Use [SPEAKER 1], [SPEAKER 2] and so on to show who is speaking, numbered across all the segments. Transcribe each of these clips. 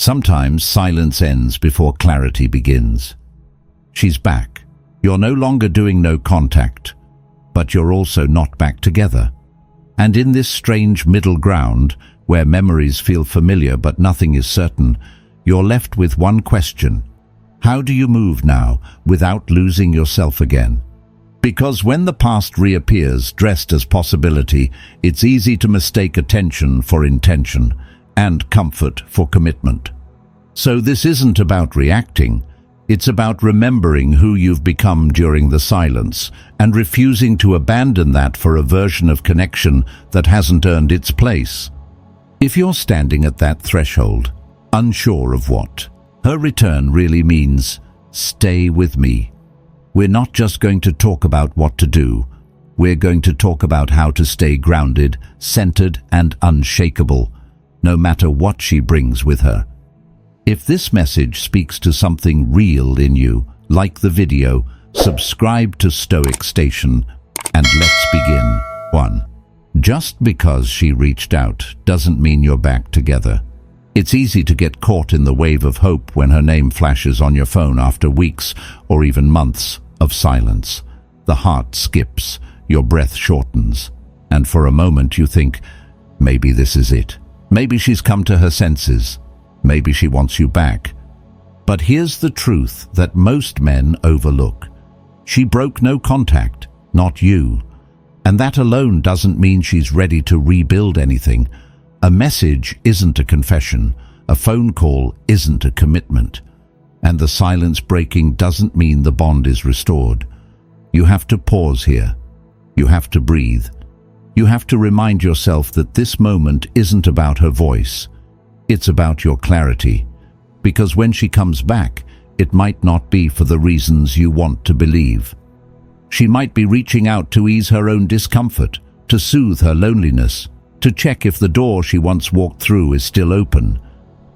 [SPEAKER 1] Sometimes silence ends before clarity begins. She's back. You're no longer doing no contact, but you're also not back together. And in this strange middle ground, where memories feel familiar but nothing is certain, you're left with one question. How do you move now without losing yourself again? Because when the past reappears dressed as possibility, it's easy to mistake attention for intention and comfort for commitment. So this isn't about reacting. It's about remembering who you've become during the silence and refusing to abandon that for a version of connection that hasn't earned its place. If you're standing at that threshold, unsure of what her return really means, stay with me. We're not just going to talk about what to do. We're going to talk about how to stay grounded, centered, and unshakable, no matter what she brings with her. If this message speaks to something real in you, like the video, subscribe to Stoic Station, and let's begin. 1. Just because she reached out doesn't mean you're back together. It's easy to get caught in the wave of hope when her name flashes on your phone after weeks or even months of silence. The heart skips, your breath shortens, and for a moment you think, maybe this is it. Maybe she's come to her senses. Maybe she wants you back. But here's the truth that most men overlook. She broke no contact, not you. And that alone doesn't mean she's ready to rebuild anything. A message isn't a confession. A phone call isn't a commitment. And the silence breaking doesn't mean the bond is restored. You have to pause here. You have to breathe. You have to remind yourself that this moment isn't about her voice. It's about your clarity. Because when she comes back, it might not be for the reasons you want to believe. She might be reaching out to ease her own discomfort, to soothe her loneliness, to check if the door she once walked through is still open.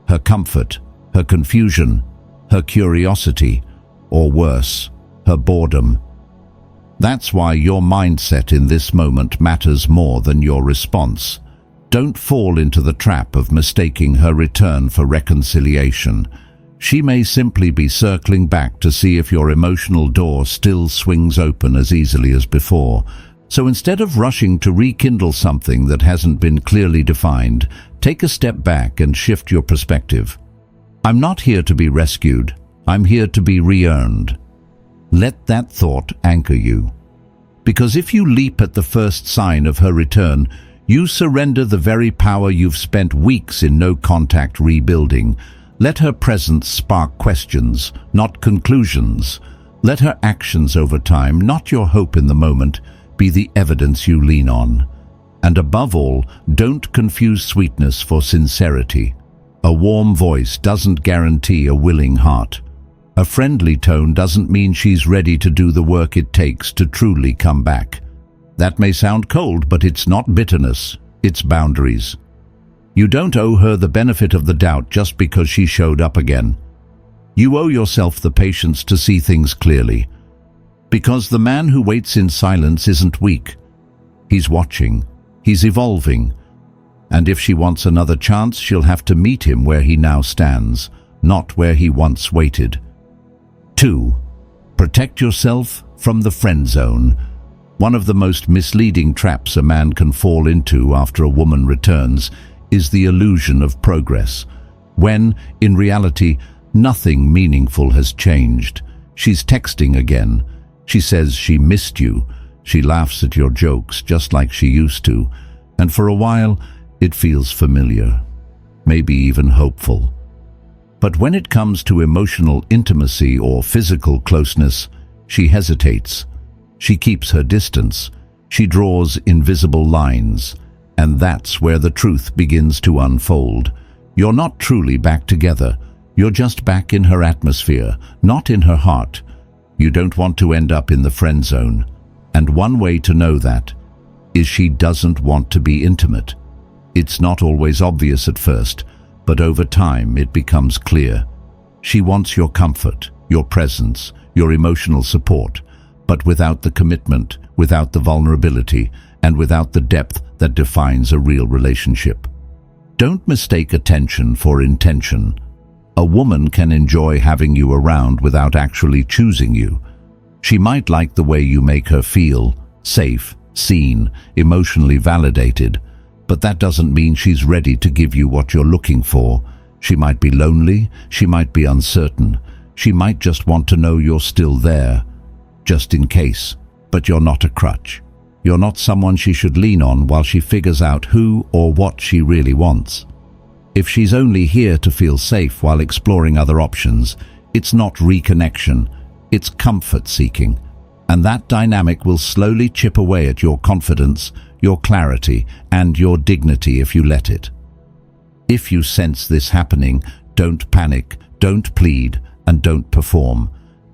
[SPEAKER 1] Her comfort, her confusion, her curiosity, or worse, her boredom. That's why your mindset in this moment matters more than your response. Don't fall into the trap of mistaking her return for reconciliation. She may simply be circling back to see if your emotional door still swings open as easily as before. So instead of rushing to rekindle something that hasn't been clearly defined, take a step back and shift your perspective. I'm not here to be rescued. I'm here to be re-earned. Let that thought anchor you. Because if you leap at the first sign of her return, you surrender the very power you've spent weeks in no contact rebuilding. Let her presence spark questions, not conclusions. Let her actions over time, not your hope in the moment, be the evidence you lean on. And above all, don't confuse sweetness for sincerity. A warm voice doesn't guarantee a willing heart. A friendly tone doesn't mean she's ready to do the work it takes to truly come back. That may sound cold, but it's not bitterness, it's boundaries. You don't owe her the benefit of the doubt just because she showed up again. You owe yourself the patience to see things clearly. Because the man who waits in silence isn't weak. He's watching, he's evolving. And if she wants another chance, she'll have to meet him where he now stands, not where he once waited. 2. Protect yourself from the friend zone. One of the most misleading traps a man can fall into after a woman returns is the illusion of progress, when, in reality, nothing meaningful has changed. She's texting again. She says she missed you. She laughs at your jokes just like she used to. And for a while, it feels familiar, maybe even hopeful. But when it comes to emotional intimacy or physical closeness, she hesitates. She keeps her distance. She draws invisible lines. And that's where the truth begins to unfold. You're not truly back together. You're just back in her atmosphere, not in her heart. You don't want to end up in the friend zone. And one way to know that is she doesn't want to be intimate. It's not always obvious at first, but over time it becomes clear. She wants your comfort, your presence, your emotional support, but without the commitment, without the vulnerability, and without the depth that defines a real relationship. Don't mistake attention for intention. A woman can enjoy having you around without actually choosing you. She might like the way you make her feel safe, seen, emotionally validated, but that doesn't mean she's ready to give you what you're looking for. She might be lonely, she might be uncertain, she might just want to know you're still there, just in case. But you're not a crutch. You're not someone she should lean on while she figures out who or what she really wants. If she's only here to feel safe while exploring other options, it's not reconnection, it's comfort seeking. And that dynamic will slowly chip away at your confidence, your clarity, and your dignity if you let it. If you sense this happening, don't panic, don't plead, and don't perform.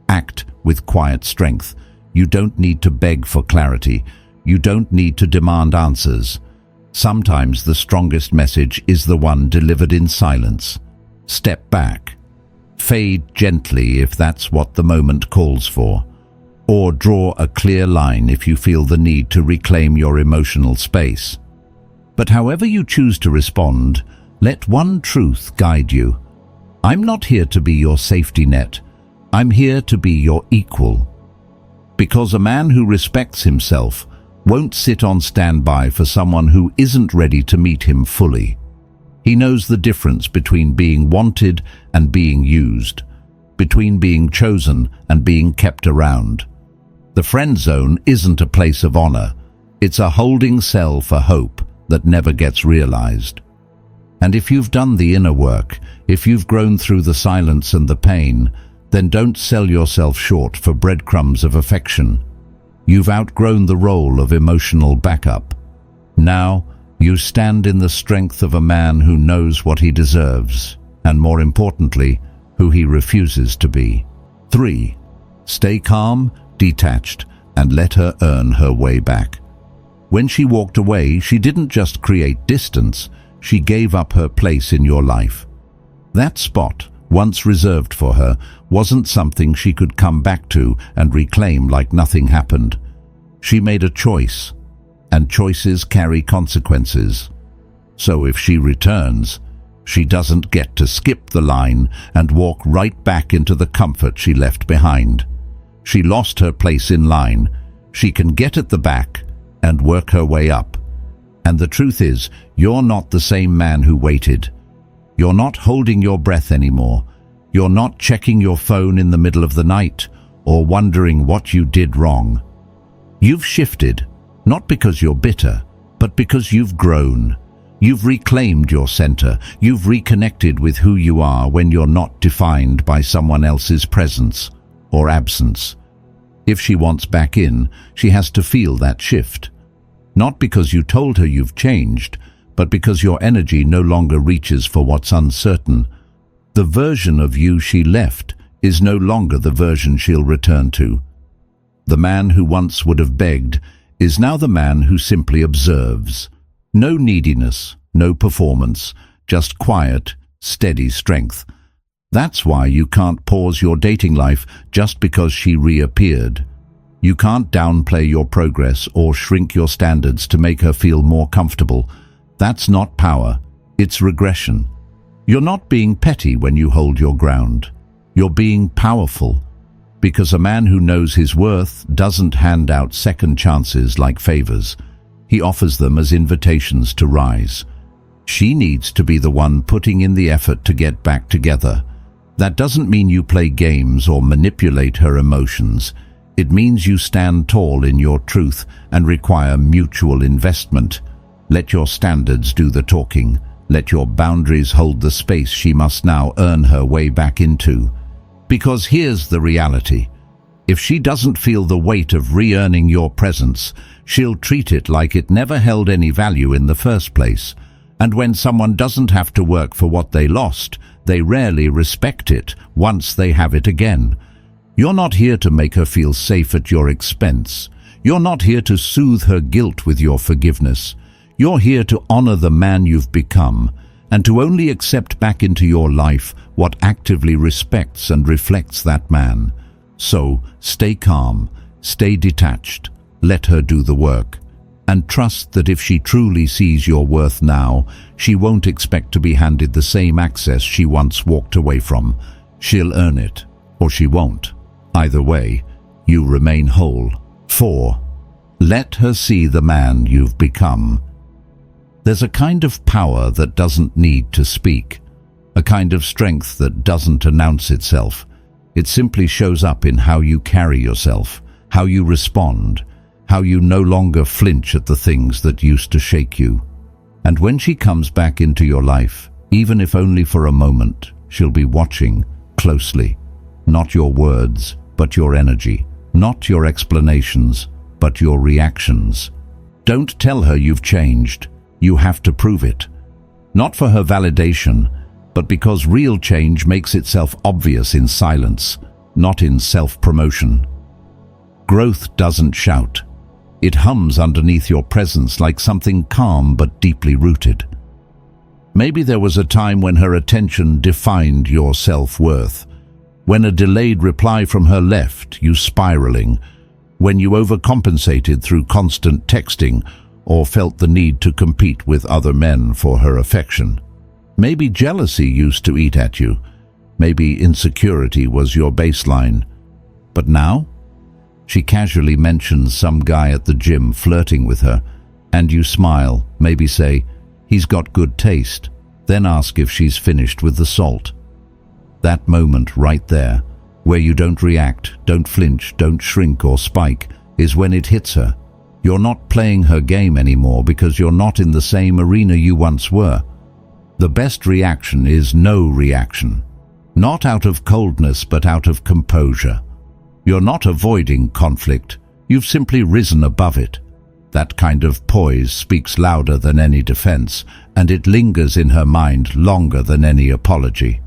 [SPEAKER 1] Act with quiet strength. You don't need to beg for clarity. You don't need to demand answers. Sometimes the strongest message is the one delivered in silence. Step back. Fade gently if that's what the moment calls for. Or draw a clear line if you feel the need to reclaim your emotional space. But however you choose to respond, let one truth guide you. I'm not here to be your safety net. I'm here to be your equal. Because a man who respects himself won't sit on standby for someone who isn't ready to meet him fully. He knows the difference between being wanted and being used, between being chosen and being kept around. The friend zone isn't a place of honor. It's a holding cell for hope that never gets realized. And if you've done the inner work, if you've grown through the silence and the pain, then don't sell yourself short for breadcrumbs of affection. You've outgrown the role of emotional backup. Now, you stand in the strength of a man who knows what he deserves, and more importantly, who he refuses to be. 3. Stay calm, detached, and let her earn her way back. When she walked away, she didn't just create distance, she gave up her place in your life. That spot, once reserved for her, wasn't something she could come back to and reclaim like nothing happened. She made a choice, and choices carry consequences. So if she returns, she doesn't get to skip the line and walk right back into the comfort she left behind. She lost her place in line. She can get at the back and work her way up. And the truth is, you're not the same man who waited. You're not holding your breath anymore. You're not checking your phone in the middle of the night or wondering what you did wrong. You've shifted, not because you're bitter, but because you've grown. You've reclaimed your center. You've reconnected with who you are when you're not defined by someone else's presence or absence. If she wants back in, she has to feel that shift. Not because you told her you've changed, but because your energy no longer reaches for what's uncertain. The version of you she left is no longer the version she'll return to. The man who once would have begged is now the man who simply observes. No neediness, no performance, just quiet, steady strength. That's why you can't pause your dating life just because she reappeared. You can't downplay your progress or shrink your standards to make her feel more comfortable. That's not power, it's regression. You're not being petty when you hold your ground. You're being powerful. Because a man who knows his worth doesn't hand out second chances like favors. He offers them as invitations to rise. She needs to be the one putting in the effort to get back together. That doesn't mean you play games or manipulate her emotions. It means you stand tall in your truth and require mutual investment. Let your standards do the talking. Let your boundaries hold the space she must now earn her way back into. Because here's the reality. If she doesn't feel the weight of re-earning your presence, she'll treat it like it never held any value in the first place. And when someone doesn't have to work for what they lost, they rarely respect it once they have it again. You're not here to make her feel safe at your expense. You're not here to soothe her guilt with your forgiveness. You're here to honor the man you've become, and to only accept back into your life what actively respects and reflects that man. So, stay calm, stay detached, let her do the work. And trust that if she truly sees your worth now, she won't expect to be handed the same access she once walked away from. She'll earn it, or she won't. Either way, you remain whole. 4. Let her see the man you've become. There's a kind of power that doesn't need to speak, a kind of strength that doesn't announce itself. It simply shows up in how you carry yourself, how you respond, how you no longer flinch at the things that used to shake you. And when she comes back into your life, even if only for a moment, she'll be watching closely. Not your words, but your energy. Not your explanations, but your reactions. Don't tell her you've changed. You have to prove it. Not for her validation, but because real change makes itself obvious in silence, not in self-promotion. Growth doesn't shout. It hums underneath your presence like something calm but deeply rooted. Maybe there was a time when her attention defined your self-worth, when a delayed reply from her left you spiraling, when you overcompensated through constant texting or felt the need to compete with other men for her affection. Maybe jealousy used to eat at you. Maybe insecurity was your baseline. But now? She casually mentions some guy at the gym flirting with her, and you smile, maybe say, "He's got good taste," then ask if she's finished with the salt. That moment right there, where you don't react, don't flinch, don't shrink or spike, is when it hits her. You're not playing her game anymore because you're not in the same arena you once were. The best reaction is no reaction. Not out of coldness, but out of composure. You're not avoiding conflict, you've simply risen above it. That kind of poise speaks louder than any defense, and it lingers in her mind longer than any apology.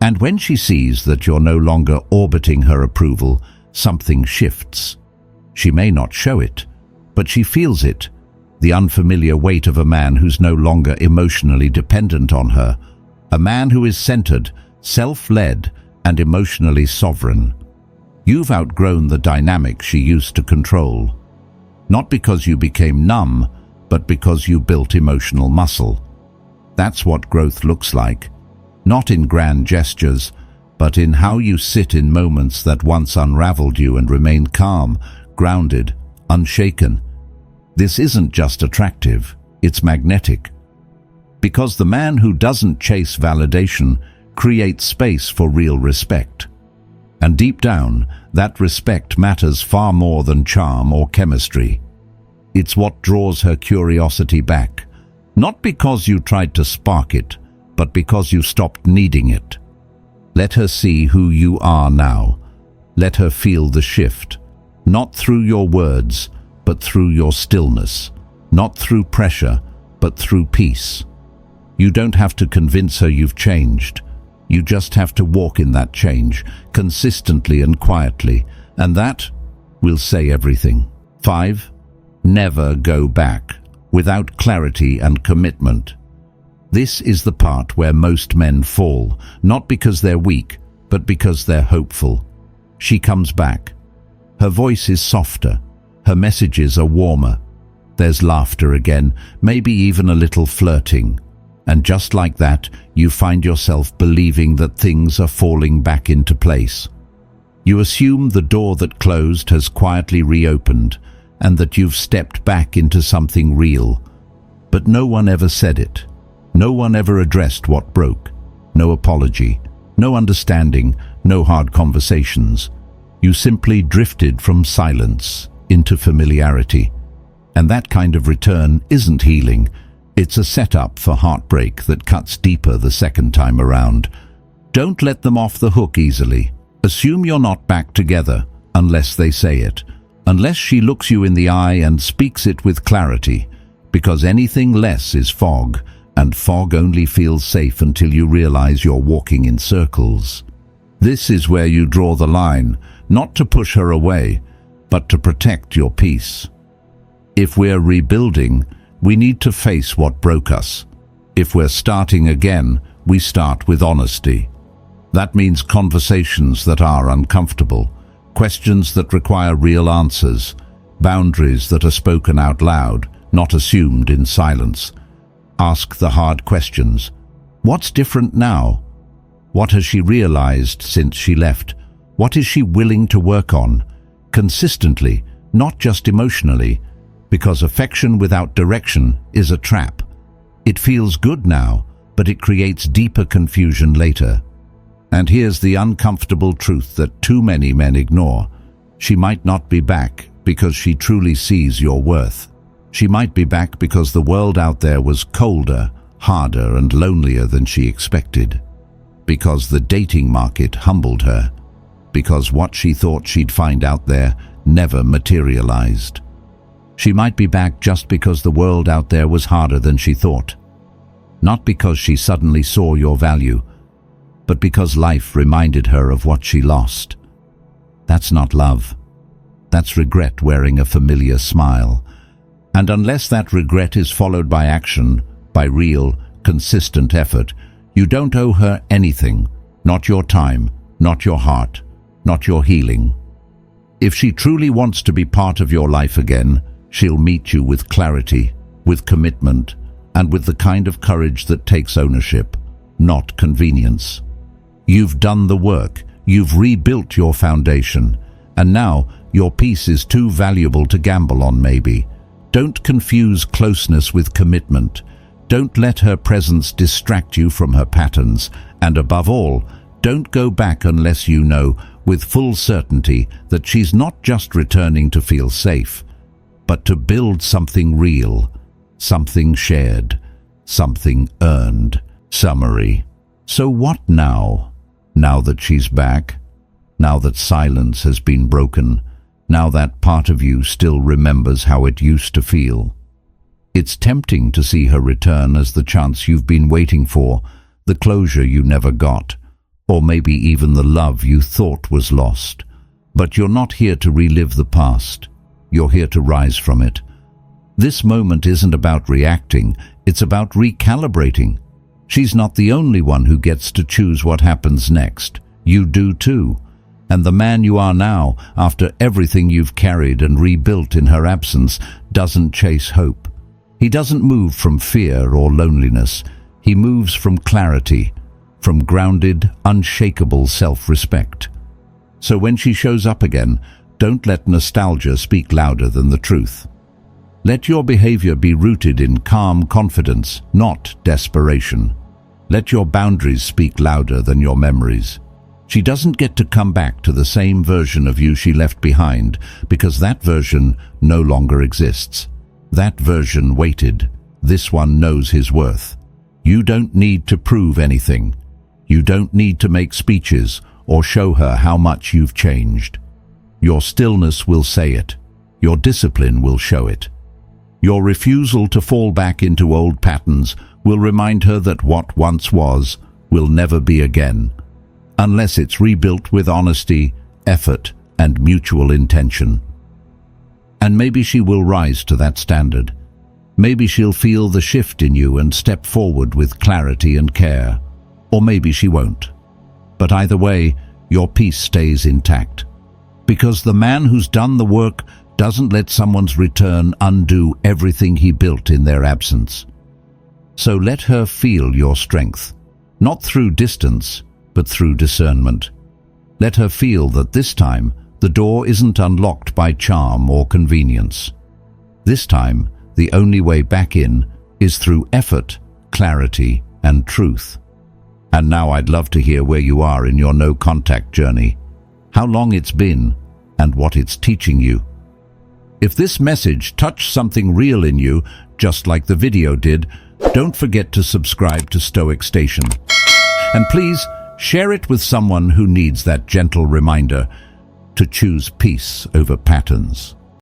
[SPEAKER 1] And when she sees that you're no longer orbiting her approval, something shifts. She may not show it, but she feels it, the unfamiliar weight of a man who's no longer emotionally dependent on her, a man who is centered, self-led, and emotionally sovereign. You've outgrown the dynamic she used to control. Not because you became numb, but because you built emotional muscle. That's what growth looks like. Not in grand gestures, but in how you sit in moments that once unraveled you and remain calm, grounded, unshaken. This isn't just attractive, it's magnetic. Because the man who doesn't chase validation creates space for real respect. And deep down, that respect matters far more than charm or chemistry. It's what draws her curiosity back, not because you tried to spark it, but because you stopped needing it. Let her see who you are now. Let her feel the shift, not through your words, but through your stillness, not through pressure, but through peace. You don't have to convince her you've changed. You just have to walk in that change, consistently and quietly, and that will say everything. 5. Never go back, without clarity and commitment. This is the part where most men fall, not because they're weak, but because they're hopeful. She comes back. Her voice is softer, her messages are warmer. There's laughter again, maybe even a little flirting. And just like that, you find yourself believing that things are falling back into place. You assume the door that closed has quietly reopened, and that you've stepped back into something real. But no one ever said it. No one ever addressed what broke. No apology, no understanding, no hard conversations. You simply drifted from silence into familiarity. And that kind of return isn't healing. It's a setup for heartbreak that cuts deeper the second time around. Don't let them off the hook easily. Assume you're not back together unless they say it, unless she looks you in the eye and speaks it with clarity, because anything less is fog, and fog only feels safe until you realize you're walking in circles. This is where you draw the line, not to push her away, but to protect your peace. If we're rebuilding, we need to face what broke us. If we're starting again, we start with honesty. That means conversations that are uncomfortable, questions that require real answers, Boundaries that are spoken out loud, not assumed in silence. Ask the hard questions. What's different now? What has she realized since she left? What is she willing to work on? Consistently, not just emotionally, because affection without direction is a trap. It feels good now, but it creates deeper confusion later. And here's the uncomfortable truth that too many men ignore. She might not be back because she truly sees your worth. She might be back because the world out there was colder, harder, and lonelier than she expected. Because the dating market humbled her. Because what she thought she'd find out there never materialized. She might be back just because the world out there was harder than she thought. Not because she suddenly saw your value, but because life reminded her of what she lost. That's not love. That's regret wearing a familiar smile. And unless that regret is followed by action, by real, consistent effort, you don't owe her anything. Not your time, not your heart, not your healing. If she truly wants to be part of your life again, she'll meet you with clarity, with commitment, and with the kind of courage that takes ownership, not convenience. You've done the work, you've rebuilt your foundation, and now your peace is too valuable to gamble on maybe. Don't confuse closeness with commitment. Don't let her presence distract you from her patterns, and above all, don't go back unless you know with full certainty that she's not just returning to feel safe, but to build something real, something shared, something earned. Summary. So what now? Now that she's back? Now that silence has been broken? Now that part of you still remembers how it used to feel? It's tempting to see her return as the chance you've been waiting for, the closure you never got, or maybe even the love you thought was lost. But you're not here to relive the past. You're here to rise from it. This moment isn't about reacting, it's about recalibrating. She's not the only one who gets to choose what happens next. You do too. And the man you are now, after everything you've carried and rebuilt in her absence, doesn't chase hope. He doesn't move from fear or loneliness. He moves from clarity, from grounded, unshakable self-respect. So when she shows up again, don't let nostalgia speak louder than the truth. Let your behavior be rooted in calm confidence, not desperation. Let your boundaries speak louder than your memories. She doesn't get to come back to the same version of you she left behind, because that version no longer exists. That version waited. This one knows his worth. You don't need to prove anything. You don't need to make speeches or show her how much you've changed. Your stillness will say it. Your discipline will show it. Your refusal to fall back into old patterns will remind her that what once was will never be again, unless it's rebuilt with honesty, effort, and mutual intention. And maybe she will rise to that standard. Maybe she'll feel the shift in you and step forward with clarity and care. Or maybe she won't. But either way, your peace stays intact. Because the man who's done the work doesn't let someone's return undo everything he built in their absence. So let her feel your strength, not through distance, but through discernment. Let her feel that this time the door isn't unlocked by charm or convenience. This time, the only way back in is through effort, clarity, and truth. And now I'd love to hear where you are in your no-contact journey, how long it's been, and what it's teaching you. If this message touched something real in you, just like the video did, don't forget to subscribe to Stoic Station. And please, share it with someone who needs that gentle reminder to choose peace over patterns.